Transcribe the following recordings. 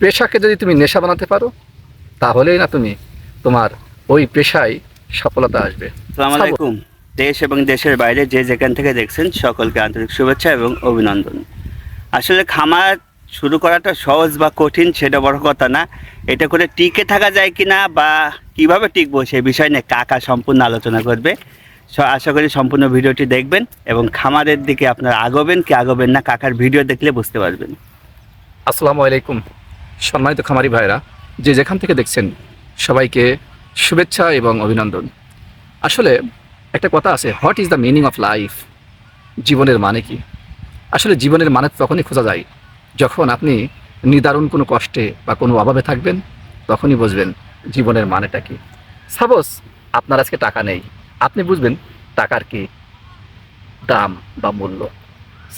পেশাকে যদি তুমি নেশা বানাতে পারো তাহলেই না তুমি তোমার ওই পেশায় সফলতা আসবে। আসসালামু আলাইকুম। দেশ এবং দেশের বাইরে যে যেখান থেকে দেখছেন সকলকে আন্তরিক শুভেচ্ছা এবং অভিনন্দন। আসলে খামার শুরু করাটা সহজ বা কঠিন সেটা বড় কথা না, এটা করে টিকে থাকা যায় কি না বা কীভাবে টিকবো সেই বিষয় নিয়ে কাকা সম্পূর্ণ আলোচনা করবে। আশা করি সম্পূর্ণ ভিডিওটি দেখবেন এবং খামারের দিকে আপনারা আগবেন কি আগবেন না কাকার ভিডিও দেখলে বুঝতে পারবেন। আসসালামু আলাইকুম সম্মানিত খামারি ভাইরা, যে যেখান থেকে দেখছেন সবাইকে শুভেচ্ছা এবং অভিনন্দন। আসলে একটা কথা আছে, what is the meaning of life? জীবনের মানে কি? আসলে জীবনের মানে তখনই খোঁজা যায় যখন আপনি নিদারুণ কোনো কষ্টে বা কোনো অভাবে থাকবেন, তখনই বুঝবেন জীবনের মানেটা কি। সাপোজ আপনার আজকে টাকা নেই, আপনি বুঝবেন টাকার কি দাম বা মূল্য।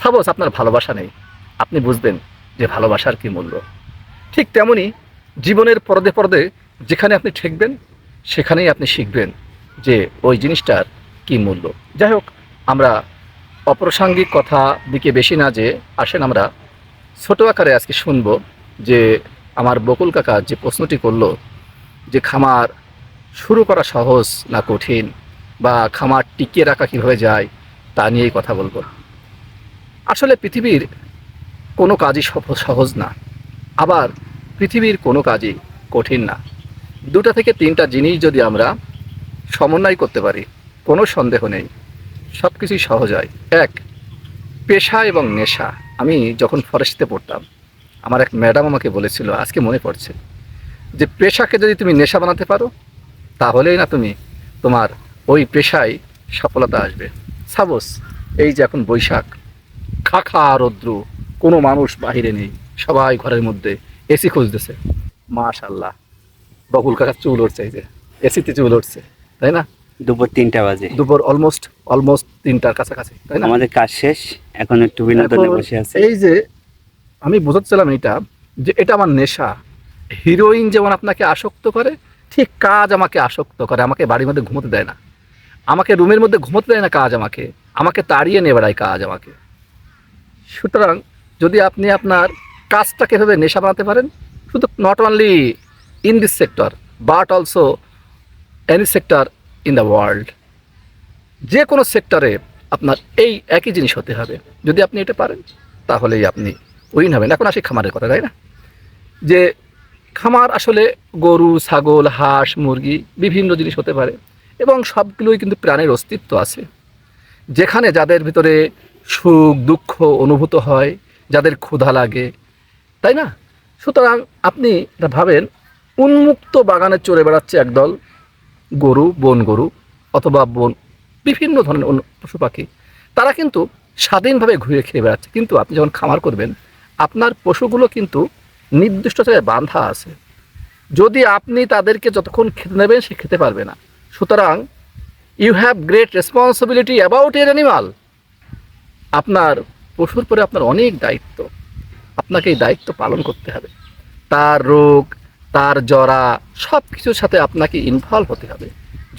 সাপোজ আপনার ভালোবাসা নেই, আপনি বুঝবেন যে ভালোবাসার কি মূল্য। ঠিক তেমনই জীবনের পর্দে পর্দে যেখানে আপনি ঠেকবেন সেখানেই আপনি শিখবেন যে ওই জিনিসটার কি মূল্য। যাই হোক, আমরা অপ্রাসঙ্গিক কথা দিকে বেশি না যে আসেন আমরা ছোটো আকারে আজকে শুনব যে আমার বকুল কাকা যে প্রশ্নটি করলো যে খামার শুরু করা সহজ না কঠিন, বা খামার টিকিয়ে রাখা কীভাবে যায় তা নিয়েই কথা বলবো। আসলে পৃথিবীর কোনো কাজই সহজ না, আবার পৃথিবীর কোনো কাজই কঠিন না। দুটা থেকে তিনটা জিনিস যদি আমরা সমন্বয় করতে পারি, কোনো সন্দেহ নেই সব কিছুই সহজ হয়। এক, পেশা এবং নেশা। আমি যখন ফরেস্টে পড়তাম আমার এক ম্যাডাম আমাকে বলেছিল, আজকে মনে পড়ছে, যে পেশাকে যদি তুমি নেশা বানাতে পারো তাহলেই না তুমি তোমার ওই পেশায় সফলতা আসবে। সাপোজ এই যে এখন বৈশাখ, খাখা রৌদ্র, কোনো মানুষ বাহিরে নেই, সবাই ঘরের মধ্যে এসি খুঁজতেছে। মাশাআল্লাহ, বকুল কাকার চুল উঠছে, এই যে এসিতে চুল উঠছে, তাই না? দুপুর 3টা বাজে, দুপুর অলমোস্ট 3টার কাছাকাছি, তাই না? আমাদের কাজ শেষ, এখন একটু বিনোদনে বসে আছে। এই যে আমি বোঝাচ্ছিলাম এটা, যে এটা আমার নেশা। হিরোইন যেমন আপনাকে আসক্ত করে, ঠিক কাজ আমাকে আসক্ত করে। আমাকে বাড়ির মধ্যে ঘুমোতে দেয় না, আমাকে রুমের মধ্যে ঘুমোতে দেয় না কাজ, আমাকে তাড়িয়ে নিয়ে বেড়ায় কাজ আমাকে। সুতরাং যদি আপনি আপনার কাজটাকে এভাবে নেশা বানাতে পারেন, শুধু not only in this sector but also any sector in the world, যে কোনো সেক্টরে আপনার এই একই জিনিস হতে হবে। যদি আপনি এটা পারেন তাহলেই আপনি উইন হবেন। এখন আসি খামারের কথা, তাই না? যে খামার আসলে গরু, ছাগল, হাঁস, মুরগি বিভিন্ন জিনিস হতে পারে, এবং সবগুলোই কিন্তু প্রাণের অস্তিত্ব আছে, যেখানে যাদের ভিতরে সুখ দুঃখ অনুভূত হয়, যাদের ক্ষুধা লাগে, তাই না? সুতরাং আপনি এটা ভাবেন, উন্মুক্ত বাগানে চড়ে বেড়াচ্ছে একদল গরু, বন গরু অথবা বন বিভিন্ন ধরনের পশু পাখি, তারা কিন্তু স্বাধীনভাবে ঘুরে খেয়ে বেড়াচ্ছে। কিন্তু আপনি যখন খামার করবেন, আপনার পশুগুলো কিন্তু নির্দিষ্ট জায়গায় বাঁধা আছে। যদি আপনি তাদেরকে যতক্ষণ খেতে নেবেন সে খেতে পারবে না। সুতরাং you have great responsibility about এর অ্যানিমাল। আপনার পশুর পরে আপনার অনেক দায়িত্ব, আপনাকে এই দায়িত্ব পালন করতে হবে। তার রোগ, তার জরা, সব কিছুর সাথে আপনাকে ইনভলভ হতে হবে।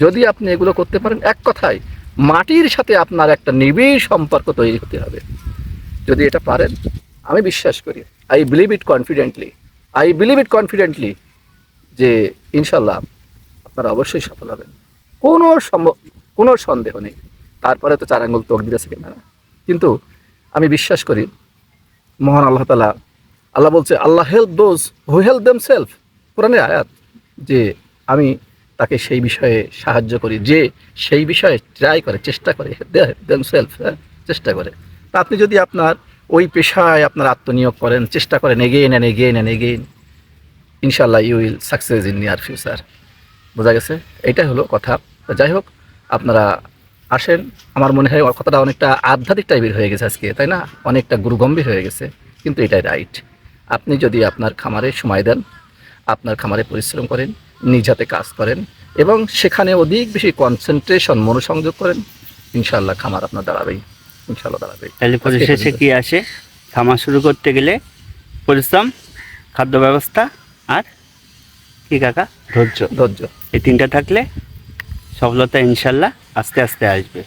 যদি আপনি এগুলো করতে পারেন, এক কথায় মাটির সাথে আপনার একটা নিবিড় সম্পর্ক তৈরি হতে হবে। যদি এটা পারেন, আমি বিশ্বাস করি, আই বিলিভ ইট কনফিডেন্টলি যে ইনশাল্লাহ আপনারা অবশ্যই সফল হবেন, কোনো সন্দেহ নেই। তারপরে তো 4 আঙ্গুল তকদির আছে কিনা, কিন্তু আমি বিশ্বাস করি মহান আল্লাহ তাআলা, আল্লাহ বলছে, Allah help those who help themselves, কোরআনের আয়াত, যে আমি তাকে সেই বিষয়ে সাহায্য করি যে সেই বিষয়ে ট্রাই করে, চেষ্টা করে, দেমসেলফ, চেষ্টা করে। তা আপনি যদি আপনার ওই পেশায় আপনার আত্মনিয়োগ করেন, চেষ্টা করেন এগেইন অ্যান্ড এগেইন, ইনশাল্লাহ you will success in near future. বোঝা গেছে? এইটাই হলো কথা। তো যাই হোক, আপনারা আসেন। আমার মনে হয় কথাটা অনেকটা আধ্যাত্মিক টাইপের হয়ে গেছে আজকে, তাই না? অনেকটা গুরুগম্ভীর হয়ে গেছে, কিন্তু এটাই রাইট। আপনি যদি আপনার খামারে সময় দেন, আপনার খামারে পরিশ্রম করেন, নিজ হাতে কাজ করেন এবং সেখানে অধিক বেশি কনসেন্ট্রেশন, মনোসংযোগ করেন, ইনশাল্লাহ খামার আপনার দাঁড়াবেই, ইনশাল্লাহ দাঁড়াবেই। তাহলে পরিশেষে কি আসে? খামার শুরু করতে গেলে পরিশ্রম, খাদ্য ব্যবস্থা আর কি কাকা? ধৈর্য। ধৈর্য, এই 3টা থাকলে সফলতা ইনশাল্লাহ আস্তে আস্তে আসবে।